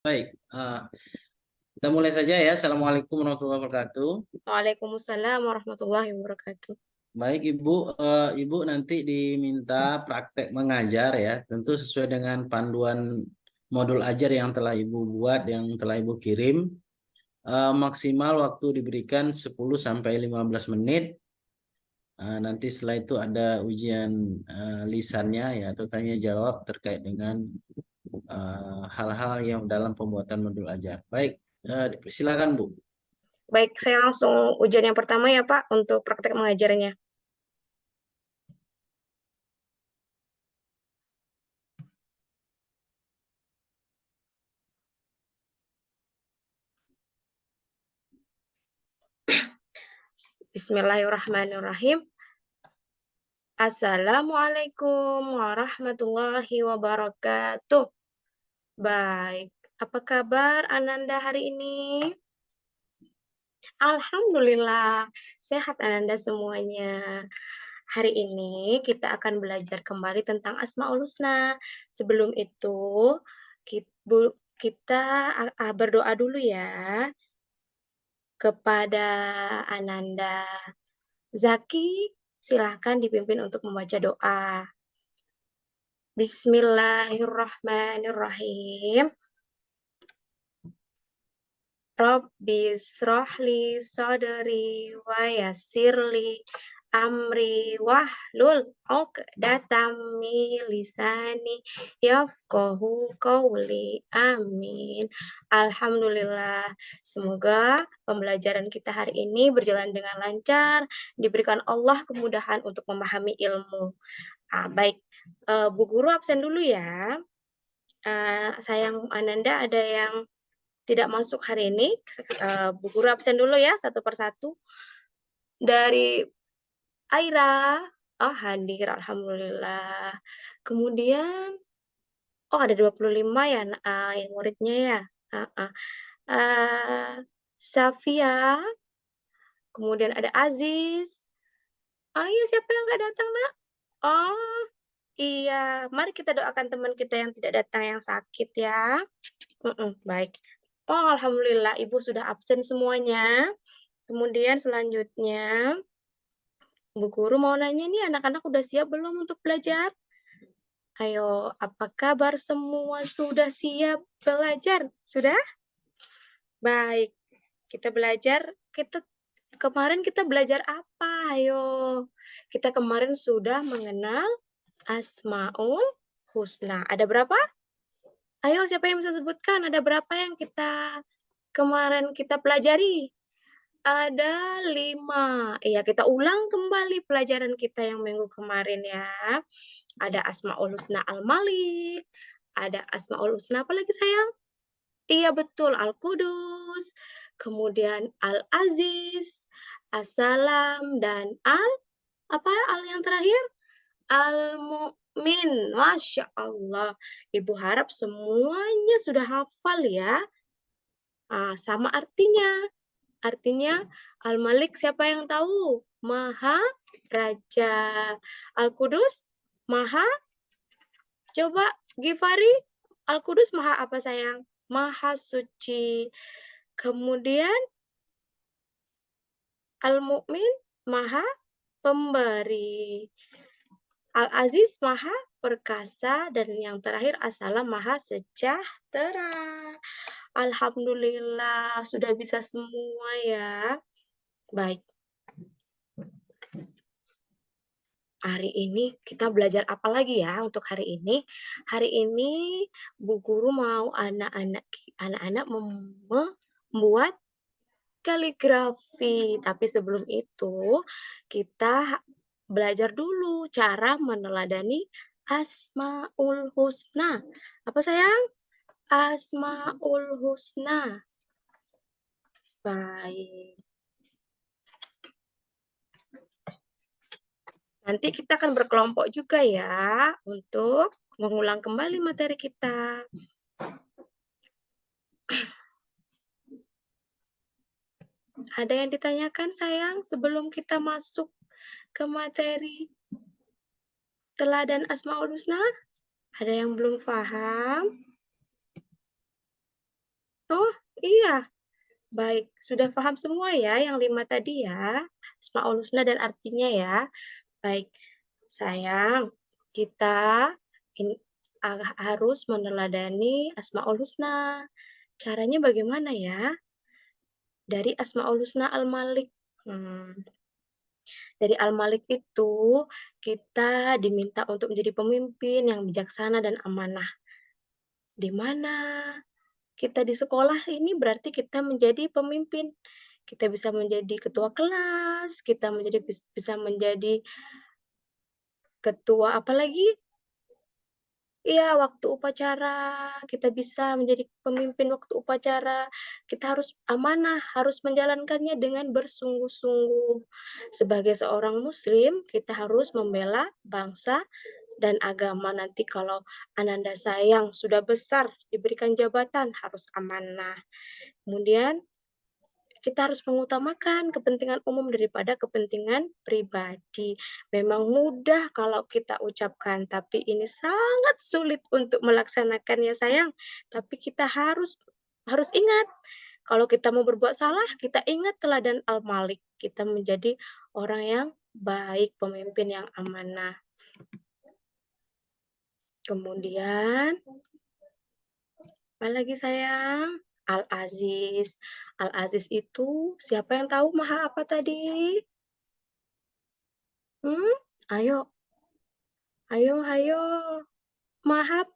Baik, kita mulai saja ya. Assalamualaikum warahmatullahi wabarakatuh. Waalaikumsalam warahmatullahi wabarakatuh. Baik, Ibu, Ibu nanti diminta praktek mengajar ya, tentu sesuai dengan panduan modul ajar yang telah Ibu buat, yang telah Ibu kirim. Maksimal waktu diberikan 10 sampai 15 menit. Nanti setelah itu ada ujian lisannya ya atau tanya jawab terkait dengan hal-hal yang dalam pembuatan modul ajar. Baik, silakan Bu. Baik, saya langsung ujian yang pertama ya Pak untuk praktek mengajarnya. Bismillahirrahmanirrahim. Assalamualaikum warahmatullahi wabarakatuh. Baik, apa kabar Ananda hari ini? Alhamdulillah, sehat Ananda semuanya. Hari ini kita akan belajar kembali tentang Asmaul Husna. Sebelum itu, kita berdoa dulu ya kepada Ananda. Zaki, silahkan dipimpin untuk membaca doa. Bismillahirrahmanirrahim. Rabbi srohli sodri wa yassirli amri wahlul uqdatam min lisani yafqahu qawli. Amin. Alhamdulillah. Semoga pembelajaran kita hari ini berjalan dengan lancar, diberikan Allah kemudahan untuk memahami ilmu. Baik, Bu Guru absen dulu ya. Sayang Ananda ada yang tidak masuk hari ini. Bu Guru absen dulu ya, satu persatu. Dari Aira, oh hadir, Alhamdulillah. Kemudian, oh ada 25 ya yang muridnya ya. Safia, kemudian ada Aziz. Oh iya, siapa yang nggak datang, Nak? Oh, iya. Mari kita doakan teman kita yang tidak datang, yang sakit ya. Baik. Oh, Alhamdulillah, Ibu sudah absen semuanya. Kemudian selanjutnya, Bu Guru mau nanya nih, anak-anak udah siap belum untuk belajar? Ayo, apa kabar semua? Sudah siap belajar? Sudah? Baik. Kita belajar, kemarin kita belajar apa? Ayo. Kita kemarin sudah mengenal Asmaul Husna. Ada berapa? Ayo, siapa yang bisa sebutkan? Ada berapa yang kemarin kita pelajari? Ada 5. Iya, kita ulang kembali pelajaran kita yang minggu kemarin ya. Ada Asmaul Husna Al-Malik, ada Asmaul Husna apa lagi sayang? Iya betul, Al-Qudus, kemudian Al-Aziz, As-Salam, dan Al yang terakhir? Al-Mu'min. Masya Allah. Ibu harap semuanya sudah hafal ya. Sama artinya. Artinya Al-Malik siapa yang tahu? Maha Raja. Al-Qudus Maha. Coba Gifari, Al-Qudus Maha apa sayang? Maha suci. Kemudian Al-Mu'min Maha pemberi. Al-Aziz Maha perkasa, dan yang terakhir As-Salam Maha sejahtera. Alhamdulillah sudah bisa semua ya. Baik. Hari ini kita belajar apa lagi ya untuk hari ini? Hari ini Bu Guru mau anak-anak membuat kaligrafi. Tapi sebelum itu kita belajar dulu cara meneladani Asmaul Husna. Apa sayang? Asmaul Husna. Baik. Nanti kita akan berkelompok juga ya untuk mengulang kembali materi kita. Ada yang ditanyakan sayang sebelum kita masuk ke materi teladan Asmaul Husna? Ada yang belum paham? Oh, iya. Baik, sudah paham semua ya yang 5 tadi ya, Asmaul Husna dan artinya ya? Baik, sayang, kita in harus meneladani Asmaul Husna. Caranya bagaimana ya? Dari Asmaul Husna Al-Malik. Dari Al-Malik itu kita diminta untuk menjadi pemimpin yang bijaksana dan amanah. Di mana kita di sekolah ini berarti kita menjadi pemimpin. Kita bisa menjadi ketua kelas, kita bisa menjadi ketua apalagi. Iya, waktu upacara, kita bisa menjadi pemimpin waktu upacara. Kita harus amanah, harus menjalankannya dengan bersungguh-sungguh. Sebagai seorang muslim, kita harus membela bangsa dan agama. Nanti kalau ananda sayang sudah besar, diberikan jabatan, harus amanah. Kemudian kita harus mengutamakan kepentingan umum daripada kepentingan pribadi. Memang mudah kalau kita ucapkan, tapi ini sangat sulit untuk melaksanakannya sayang. Tapi kita harus ingat, kalau kita mau berbuat salah, kita ingat teladan Al-Malik. Kita menjadi orang yang baik, pemimpin yang amanah. Kemudian, apa lagi sayang? Al-Aziz. Al-Aziz itu siapa yang tahu maha apa tadi? Ayo, ayo. Maha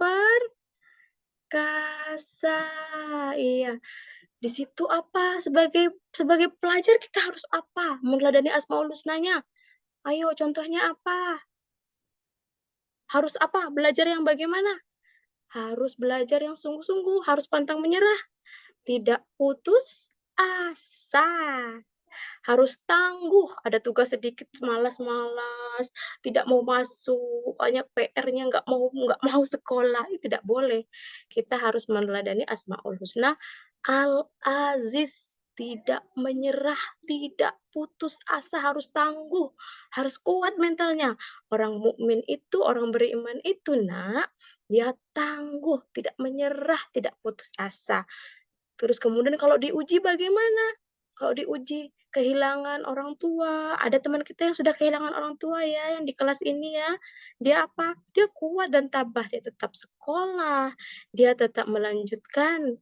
perkasa. Iya. Di situ apa? Sebagai pelajar kita harus apa? Meneladani Asmaul Husnanya. Ayo, contohnya apa? Harus apa? Belajar yang bagaimana? Harus belajar yang sungguh-sungguh, harus pantang menyerah, tidak putus asa. Harus tangguh, ada tugas sedikit malas-malas, tidak mau masuk, banyak PR-nya, nggak mau sekolah, tidak boleh. Kita harus meneladani Asmaul Husna Al-Aziz, tidak menyerah, tidak putus asa, harus tangguh, harus kuat mentalnya. Orang mukmin itu, orang beriman itu, Nak, dia tangguh, tidak menyerah, tidak putus asa. Terus kemudian kalau diuji bagaimana? Kalau diuji kehilangan orang tua, ada teman kita yang sudah kehilangan orang tua ya, yang di kelas ini ya. Dia apa? Dia kuat dan tabah, dia tetap sekolah, dia tetap melanjutkan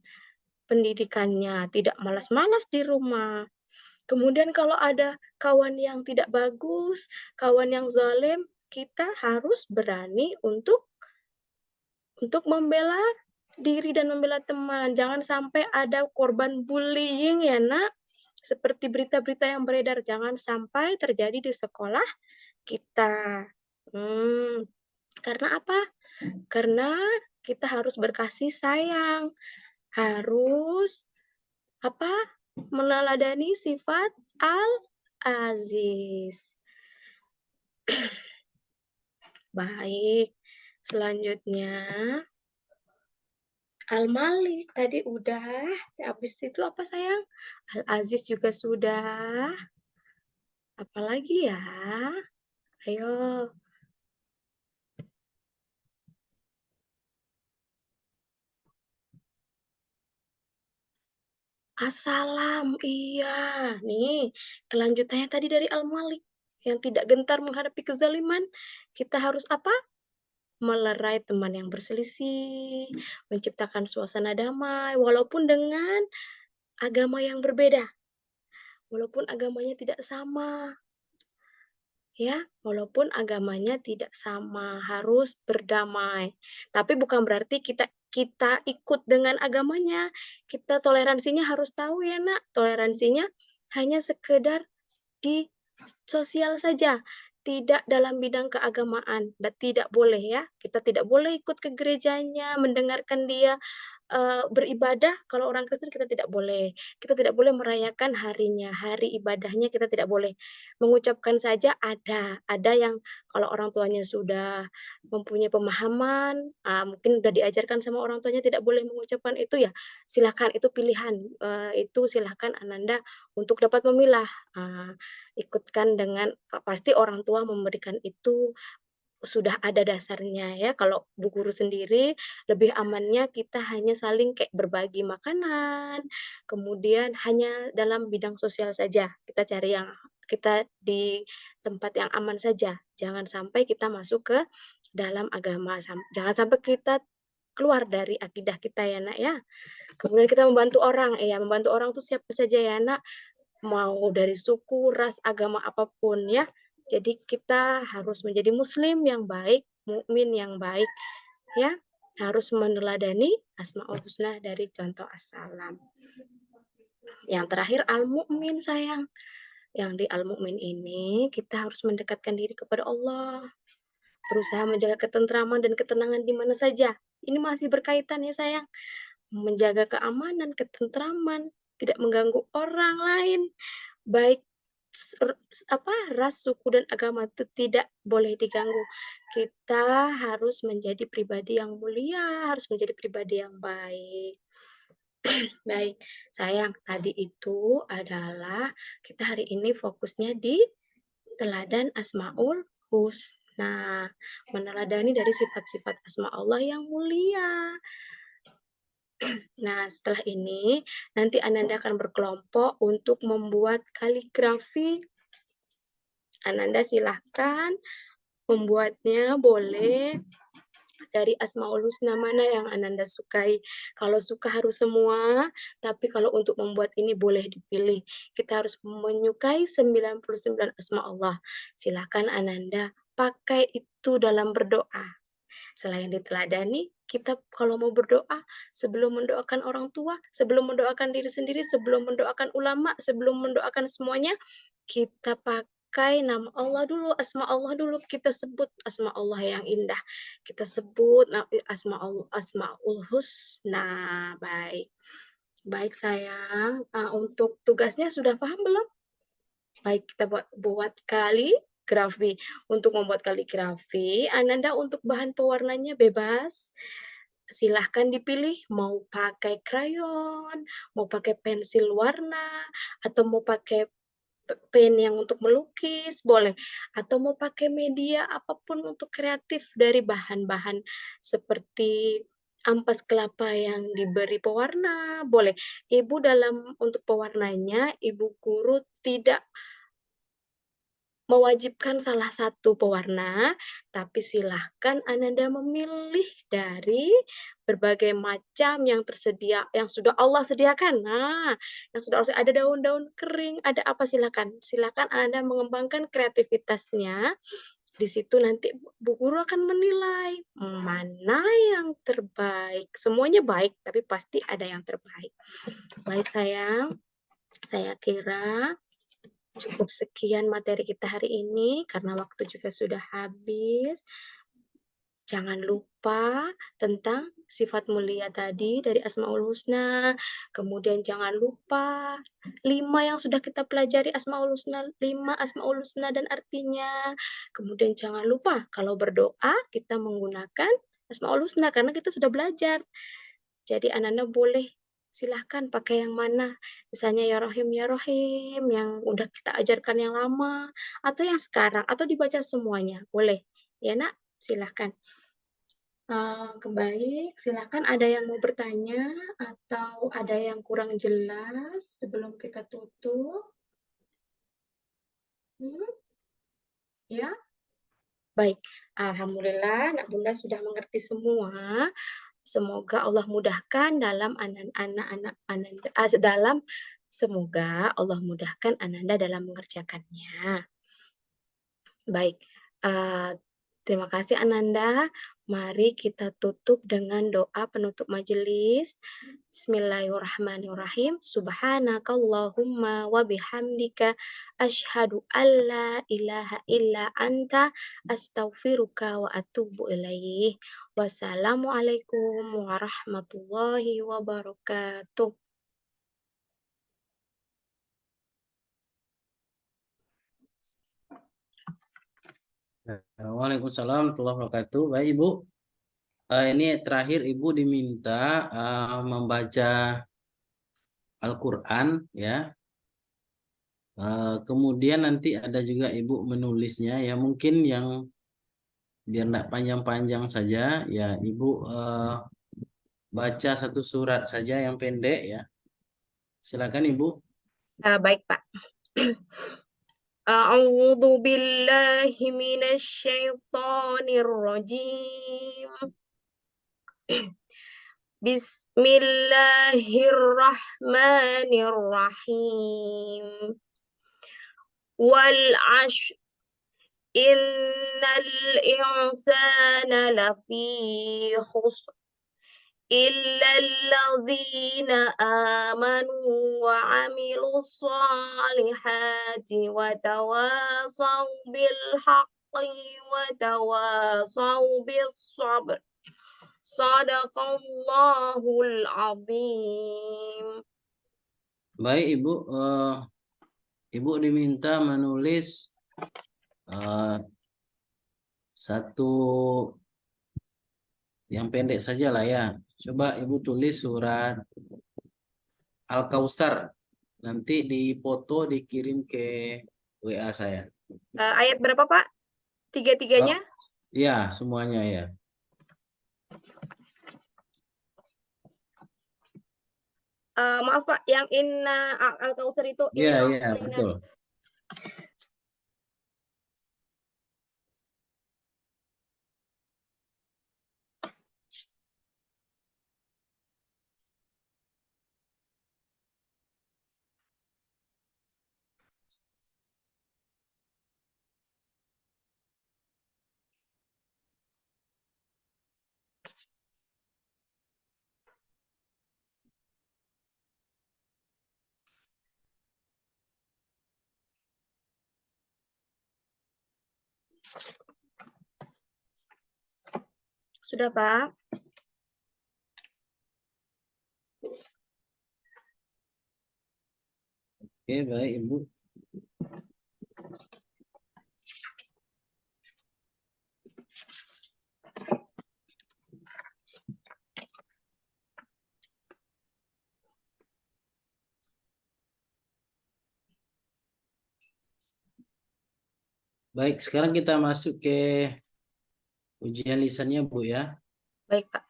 pendidikannya, tidak malas-malas di rumah. Kemudian kalau ada kawan yang tidak bagus, kawan yang zalim, kita harus berani untuk membela diri dan membela teman. Jangan sampai ada korban bullying ya, Nak. Seperti berita-berita yang beredar, jangan sampai terjadi di sekolah kita. Karena apa? Karena kita harus berkasih sayang, harus apa? Meneladani sifat Al-Aziz. Baik, selanjutnya Al-Malik tadi udah, habis itu apa sayang? Al-Aziz juga sudah. Apalagi ya? Ayo. Assalam, iya. Nih, kelanjutannya tadi dari Al-Malik. Yang tidak gentar menghadapi kezaliman. Kita harus apa? Melerai teman yang berselisih, menciptakan suasana damai, walaupun dengan agama yang berbeda. Walaupun agamanya tidak sama. Ya, walaupun agamanya tidak sama, harus berdamai. Tapi bukan berarti kita ikut dengan agamanya. Kita toleransinya harus tahu ya, Nak. Toleransinya hanya sekedar di sosial saja, tidak dalam bidang keagamaan. Dan tidak boleh ya, kita tidak boleh ikut ke gerejanya, mendengarkan dia beribadah. Kalau orang Kristen kita tidak boleh. Kita tidak boleh merayakan harinya, hari ibadahnya kita tidak boleh. Mengucapkan saja ada yang kalau orang tuanya sudah mempunyai pemahaman, mungkin sudah diajarkan sama orang tuanya tidak boleh mengucapkan itu ya, silakan itu pilihan, itu silakan Ananda untuk dapat memilah, ikutkan dengan pasti orang tua memberikan itu sudah ada dasarnya ya. Kalau Bu Guru sendiri lebih amannya kita hanya saling kayak berbagi makanan, kemudian hanya dalam bidang sosial saja. Kita cari yang kita di tempat yang aman saja. Jangan sampai kita masuk ke dalam agama. Jangan sampai kita keluar dari akidah kita ya nak ya. Kemudian kita membantu orang, ya membantu orang tuh siapa saja ya nak, mau dari suku, ras, agama apapun ya. Jadi kita harus menjadi muslim yang baik, mukmin yang baik ya. Harus meneladani Asmaul Husna dari contoh as-salam. Yang terakhir al-mu'min sayang. Yang di al-mu'min ini kita harus mendekatkan diri kepada Allah. Berusaha menjaga ketentraman dan ketenangan di mana saja. Ini masih berkaitan ya sayang. Menjaga keamanan, ketentraman, tidak mengganggu orang lain, baik ras, suku dan agama itu tidak boleh diganggu. Kita harus menjadi pribadi yang mulia, harus menjadi pribadi yang baik. Baik, sayang, tadi itu adalah kita hari ini fokusnya di teladan Asmaul Husna, meneladani dari sifat-sifat Asma Allah yang mulia. Nah, setelah ini nanti Ananda akan berkelompok untuk membuat kaligrafi. Ananda silahkan membuatnya, boleh dari Asmaul Husna mana yang Ananda sukai. Kalau suka harus semua, tapi kalau untuk membuat ini boleh dipilih. Kita harus menyukai 99 Asma Allah. Silahkan Ananda pakai itu dalam berdoa. Selain diteladani, kita kalau mau berdoa, sebelum mendoakan orang tua, sebelum mendoakan diri sendiri, sebelum mendoakan ulama, sebelum mendoakan semuanya, kita pakai nama Allah dulu, asma Allah dulu, kita sebut asma Allah yang indah. Kita sebut asmaul husna. Baik. Baik sayang, untuk tugasnya sudah paham belum? Baik, kita buat kaligrafi. Untuk membuat kaligrafi, Ananda untuk bahan pewarnanya bebas. Silahkan dipilih mau pakai krayon, mau pakai pensil warna, atau mau pakai pen yang untuk melukis, boleh. Atau mau pakai media apapun untuk kreatif dari bahan-bahan seperti ampas kelapa yang diberi pewarna, boleh. Ibu dalam untuk pewarnanya, Ibu guru tidak mewajibkan salah satu pewarna, tapi silahkan Ananda memilih dari berbagai macam yang tersedia, yang sudah Allah sediakan. Nah, yang sudah Allah ada daun-daun kering, ada apa silakan. Silakan Ananda mengembangkan kreativitasnya. Di situ nanti Bu Guru akan menilai mana yang terbaik. Semuanya baik, tapi pasti ada yang terbaik. Baik sayang, saya kira cukup sekian materi kita hari ini karena waktu juga sudah habis. Jangan lupa tentang sifat mulia tadi dari Asmaul Husna. Kemudian jangan lupa 5 yang sudah kita pelajari Asmaul Husna, 5 Asmaul Husna dan artinya. Kemudian jangan lupa kalau berdoa kita menggunakan Asmaul Husna karena kita sudah belajar. Jadi Ananda boleh silahkan pakai yang mana. Misalnya ya Rohim, yang udah kita ajarkan yang lama, atau yang sekarang, atau dibaca semuanya. Boleh. Ya nak, silahkan. Baik, silahkan ada yang mau bertanya, atau ada yang kurang jelas sebelum kita tutup. Ya, baik. Alhamdulillah, Nak Bunda sudah mengerti semua. Semoga Allah mudahkan dalam anak-anak Ananda, semoga Allah mudahkan Ananda dalam mengerjakannya. Baik, terima kasih Ananda. Mari kita tutup dengan doa penutup majelis. Bismillahirrahmanirrahim. Subhanakallahumma wa bihamdika asyhadu alla ilaha illa anta astaghfiruka wa atubu ilaih. Wassalamualaikum warahmatullahi wabarakatuh. Waalaikumsalam warahmatullahi wabarakatuh. Baik Ibu, ini terakhir Ibu diminta membaca Al-Quran ya. Kemudian nanti ada juga Ibu menulisnya ya. Mungkin yang biar tidak panjang-panjang saja, ya Ibu baca satu surat saja yang pendek ya. Silakan Ibu. Baik, Pak. A'udzu billahi minasyaitonir rajim. Bismillahirrahmanirrahim. Wal 'ashr innal insana lafi khusr إلا الذين آمنوا وعملوا الصالحات وتواصوا بالحق وتواصوا بالصبر صدق الله العظيم. Baik Ibu, Ibu diminta menulis satu yang pendek saja lah ya. Coba Ibu tulis surat Al-Kautsar. Nanti difoto dikirim ke WA saya. Ayat berapa, Pak? Tiga-tiganya? Ya, semuanya ya. Maaf Pak, yang Inna Al-Kautsar itu Iya, Inna iya, betul. Sudah Pak? Oke, baik Ibu. Baik, sekarang kita masuk ke ujian lisannya Bu ya. Baik Pak.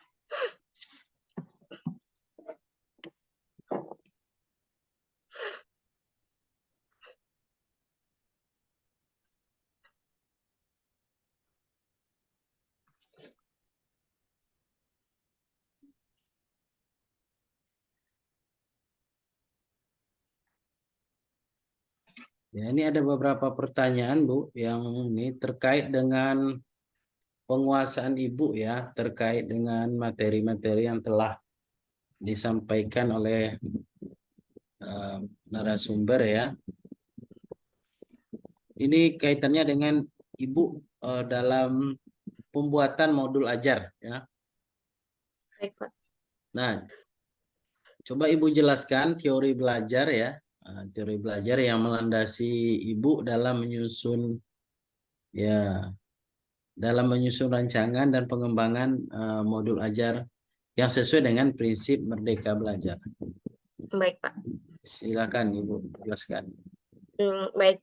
Ya, ini ada beberapa pertanyaan Bu yang ini terkait dengan penguasaan Ibu ya, terkait dengan materi-materi yang telah disampaikan oleh narasumber ya. Ini kaitannya dengan Ibu dalam pembuatan modul ajar ya. Baik Pak. Nah, coba Ibu jelaskan teori belajar ya. Teori belajar yang melandasi Ibu dalam menyusun rancangan dan pengembangan modul ajar yang sesuai dengan prinsip Merdeka Belajar. Baik Pak. Silakan Ibu jelaskan. Baik,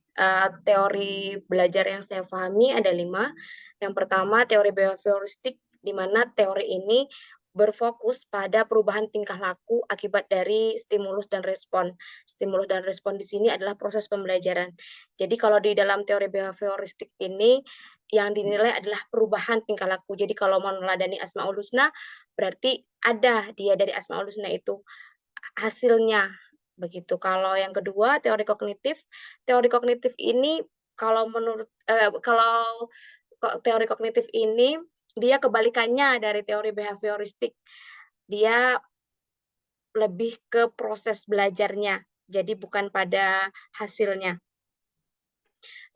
teori belajar yang saya pahami ada 5. Yang pertama teori behavioristik, di mana teori ini berfokus pada perubahan tingkah laku akibat dari stimulus dan respon. Stimulus dan respon di sini adalah proses pembelajaran. Jadi kalau di dalam teori behavioristik ini yang dinilai adalah perubahan tingkah laku. Jadi kalau meneladani Asmaul Husna berarti ada dia dari Asmaul Husna itu hasilnya. Begitu. Kalau yang kedua teori kognitif ini kalau menurut kalau teori kognitif ini dia kebalikannya dari teori behavioristik. Dia lebih ke proses belajarnya, jadi bukan pada hasilnya.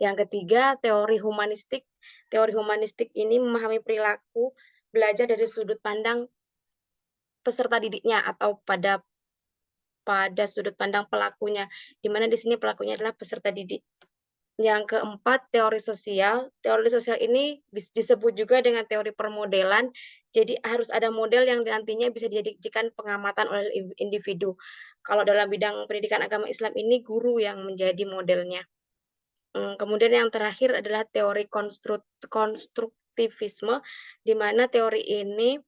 Yang ketiga teori humanistik. Teori humanistik ini memahami perilaku belajar dari sudut pandang peserta didiknya atau pada sudut pandang pelakunya, di mana di sini pelakunya adalah peserta didik. Yang keempat, teori sosial. Teori sosial ini disebut juga dengan teori permodelan. Jadi harus ada model yang nantinya bisa dijadikan pengamatan oleh individu. Kalau dalam bidang pendidikan agama Islam ini guru yang menjadi modelnya. Kemudian yang terakhir adalah teori konstruktif. konstruktivisme, di mana teori ini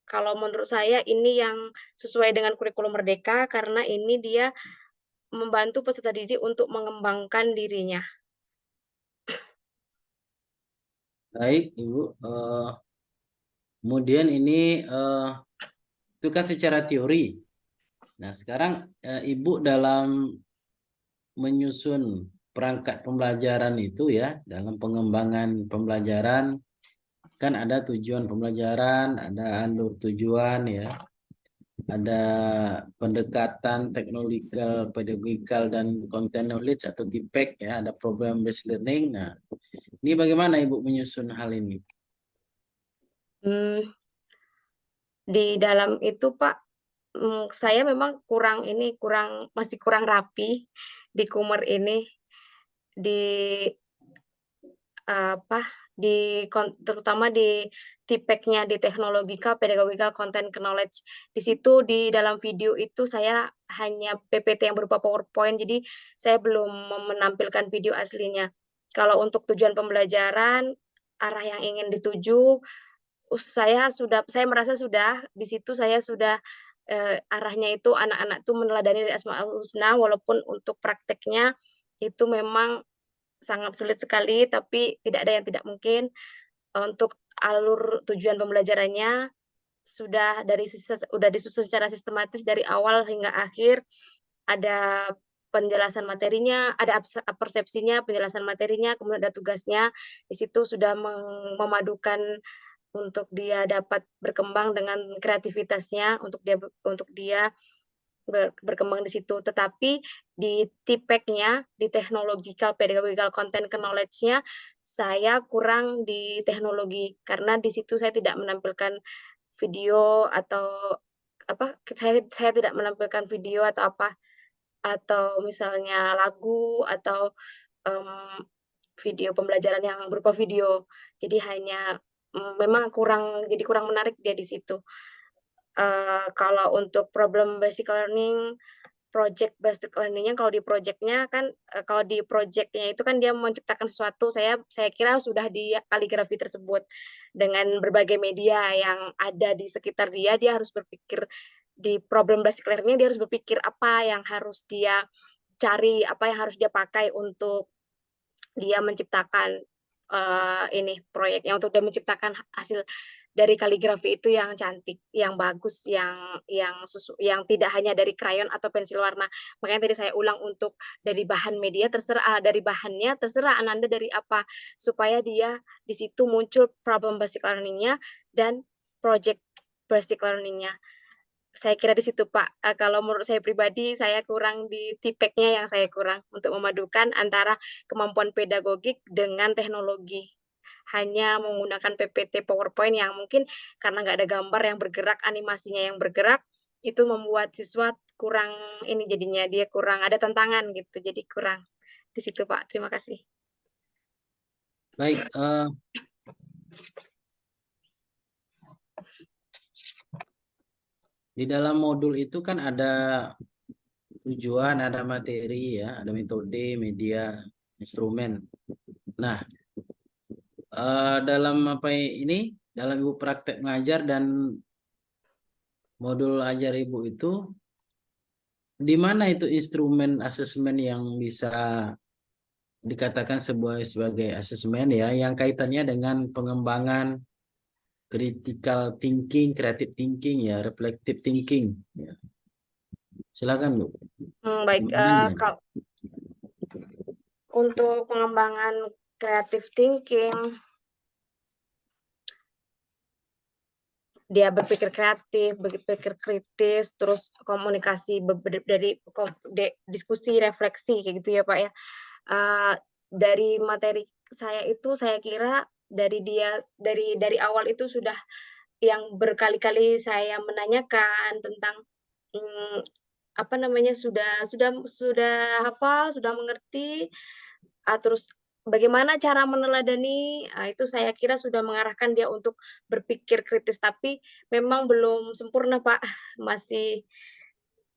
kalau menurut saya ini yang sesuai dengan kurikulum Merdeka karena ini dia membantu peserta didik untuk mengembangkan dirinya. Baik, Ibu. Kemudian ini itu kan secara teori. Nah, sekarang Ibu dalam menyusun perangkat pembelajaran itu ya, dalam pengembangan pembelajaran kan ada tujuan pembelajaran, ada alur tujuan ya, ada pendekatan teknologikal, pedagogikal dan content knowledge atau TPEK ya, ada program based learning. Nah, ini bagaimana Ibu menyusun hal ini? Mmm, di dalam itu Pak, saya memang masih kurang rapi di Kumer ini, di apa, terutama di TPEK-nya, di Technological Pedagogical Content Knowledge. Di situ di dalam video itu saya hanya PPT yang berupa PowerPoint, jadi saya belum menampilkan video aslinya. Kalau untuk tujuan pembelajaran, arah yang ingin dituju, saya merasa sudah, di situ saya sudah, arahnya itu anak-anak tuh meneladani dari Asmaul Husna, walaupun untuk prakteknya itu memang sangat sulit sekali, tapi tidak ada yang tidak mungkin. Untuk alur tujuan pembelajarannya sudah disusun secara sistematis dari awal hingga akhir, ada penjelasan materinya, ada persepsinya, penjelasan materinya, kemudian ada tugasnya. Di situ sudah memadukan untuk dia dapat berkembang dengan kreativitasnya, untuk dia berkembang di situ. Tetapi di TPEK-nya, di Technological Pedagogical Content Knowledge-nya, saya kurang di teknologi, karena di situ saya tidak menampilkan video atau saya tidak menampilkan video atau atau misalnya lagu atau, mmm, video pembelajaran yang berupa video. Jadi hanya, memang kurang menarik dia di situ. Kalau untuk problem basic learning, project based learning-nya kalau di project-nya kan, kalau di project-nya itu kan dia menciptakan sesuatu, saya kira sudah di kaligrafi tersebut. Dengan berbagai media yang ada di sekitar dia, dia harus berpikir di problem basic learning-nya dia harus berpikir apa yang harus dia cari, apa yang harus dia pakai untuk dia menciptakan, ini proyeknya, untuk dia menciptakan hasil dari kaligrafi itu yang cantik, yang bagus, yang tidak hanya dari krayon atau pensil warna. Makanya tadi saya ulang untuk dari bahan media terserah, dari bahannya terserah Ananda dari apa, supaya dia di situ muncul problem basic learning-nya dan project basic learning-nya. Saya kira di situ, Pak. Kalau menurut saya pribadi, saya kurang di TPEK-nya yang saya kurang untuk memadukan antara kemampuan pedagogik dengan teknologi. Hanya menggunakan PPT PowerPoint yang mungkin karena nggak ada gambar yang bergerak, animasinya yang bergerak, itu membuat siswa kurang ini jadinya, dia kurang ada tantangan gitu, jadi kurang. Di situ, Pak. Terima kasih. Baik, di dalam modul itu kan ada tujuan, ada materi ya, ada metode, media, instrumen. Nah, dalam ini, dalam Ibu praktek mengajar dan modul ajar Ibu itu, di mana itu instrumen asesmen yang bisa dikatakan sebagai asesmen ya, yang kaitannya dengan pengembangan critical thinking, creative thinking ya, reflective thinking. Ya. Silakan Bu. Baik, Gimana? untuk pengembangan creative thinking, dia berpikir kreatif, berpikir kritis, terus komunikasi dari diskusi, refleksi kayak gitu ya, Pak, ya. Dari materi saya itu saya kira dari awal itu sudah yang berkali-kali saya menanyakan tentang, mmm, apa namanya, sudah hafal, sudah mengerti, terus bagaimana cara meneladani, itu saya kira sudah mengarahkan dia untuk berpikir kritis, tapi memang belum sempurna, Pak. Masih,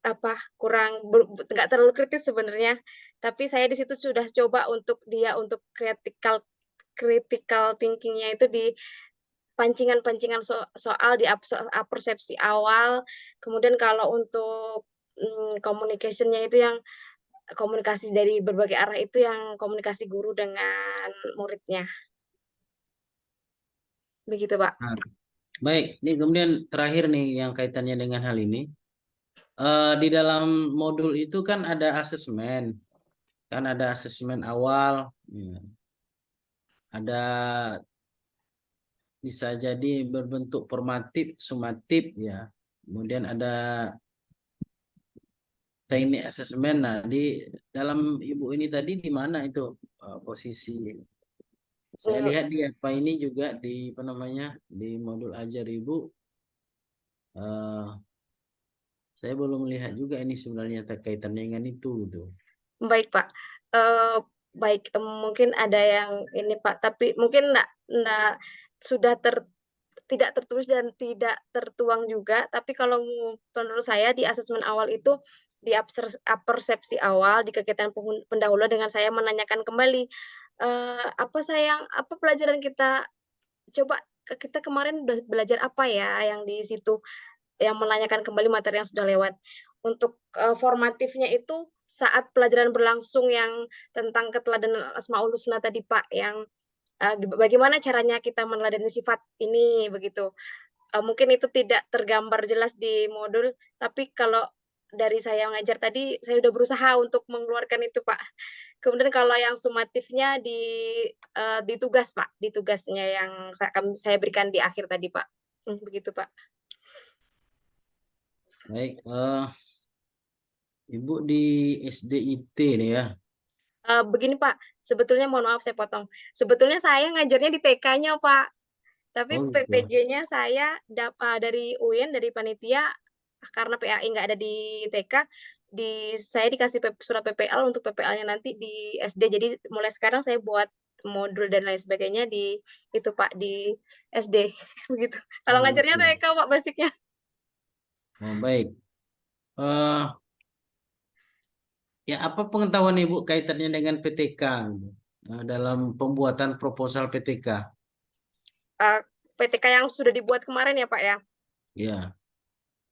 nggak terlalu kritis sebenarnya, tapi saya di situ sudah coba untuk dia untuk critical thinking-nya itu di pancingan-pancingan soal di persepsi awal. Kemudian kalau untuk communication-nya itu yang komunikasi dari berbagai arah, itu yang komunikasi guru dengan muridnya. Begitu, Pak. Nah, baik, ini kemudian terakhir nih yang kaitannya dengan hal ini. Di dalam modul itu kan ada asesmen, awal, ya. Ada bisa jadi berbentuk formatif, sumatif, ya. Kemudian ada teknik asesmen. Nah, di dalam ibu ini tadi di mana itu posisi? Saya lihat di apa ini juga di apa namanya di modul ajar ibu. Saya belum melihat juga ini sebenarnya terkaitannya dengan itu gitu. Baik, Pak. Baik, mungkin ada yang ini, Pak, tapi mungkin enggak sudah tidak tertulis dan tidak tertuang juga, tapi kalau menurut saya di asesmen awal itu, di persepsi awal, di kegiatan pendahuluan dengan saya menanyakan kembali, apa pelajaran kita, coba kita kemarin udah belajar apa ya yang di situ, yang menanyakan kembali materi yang sudah lewat. Untuk formatifnya itu saat pelajaran berlangsung yang tentang keteladanan Asmaul Husna tadi, Pak, yang bagaimana caranya kita meneladani sifat ini, begitu. Mungkin itu tidak tergambar jelas di modul, tapi kalau dari saya ngajar tadi, saya udah berusaha untuk mengeluarkan itu, Pak. Kemudian kalau yang sumatifnya di tugas, Pak, di tugasnya yang saya berikan di akhir tadi, Pak. Begitu, Pak. Baik, Ibu di SDIT nih ya. Begini, Pak, sebetulnya mohon maaf saya potong. Sebetulnya saya ngajarnya di TK-nya, Pak. Tapi Oh gitu. PPG-nya saya dari UIN, dari panitia, karena PAI nggak ada di TK, saya dikasih surat PPL untuk PPL-nya nanti di SD. Jadi mulai sekarang saya buat modul dan lain sebagainya di itu, Pak, di SD, begitu. Kalau Oh ngajarnya gitu. TK, Pak, basicnya. Oh baik. Eh Ya, apa pengetahuan Ibu kaitannya dengan PTK gitu? Dalam pembuatan proposal PTK? PTK yang sudah dibuat kemarin ya, Pak, ya? Ya,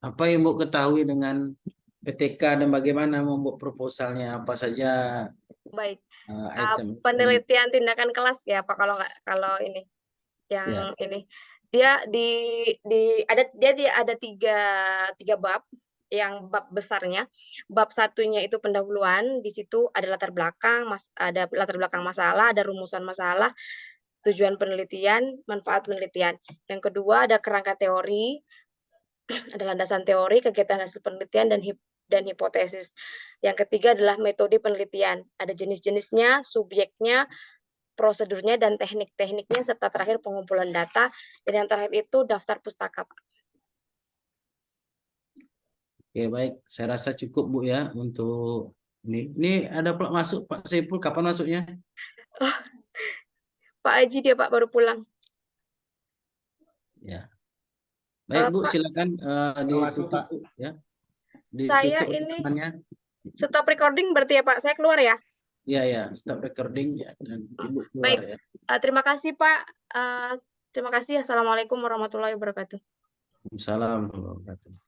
apa yang Ibu ketahui dengan PTK dan bagaimana membuat proposalnya? Apa saja Baik. item? Penelitian tindakan kelas ya, Pak, kalau ini. Ya, Yang ini, dia ada tiga bab, yang bab besarnya. Bab satunya itu pendahuluan, di situ ada latar belakang, ada latar belakang masalah, ada rumusan masalah, tujuan penelitian, manfaat penelitian. Yang kedua ada kerangka teori, ada landasan teori, kegiatan hasil penelitian, dan hipotesis. Yang ketiga adalah metode penelitian, ada jenis-jenisnya, subjeknya, prosedurnya, dan teknik-tekniknya, serta terakhir pengumpulan data, dan yang terakhir itu daftar pustaka, Pak. oke baik. Saya rasa cukup Bu ya untuk ini. Ini ada masuk Pak Saiful, kapan masuknya? Oh, Pak Haji dia, Pak, baru pulang. Ya, baik Bu, Pak, silakan ditutup Bu, ya, saya ditutup ini rekamannya. stop recording berarti ya, Pak? Saya keluar ya? Ya ya, stop recording ya, dan Ibu keluar Baik, ya. terima kasih, Pak. Terima kasih. Assalamualaikum warahmatullahi wabarakatuh. Assalamualaikum warahmatullahi wabarakatuh.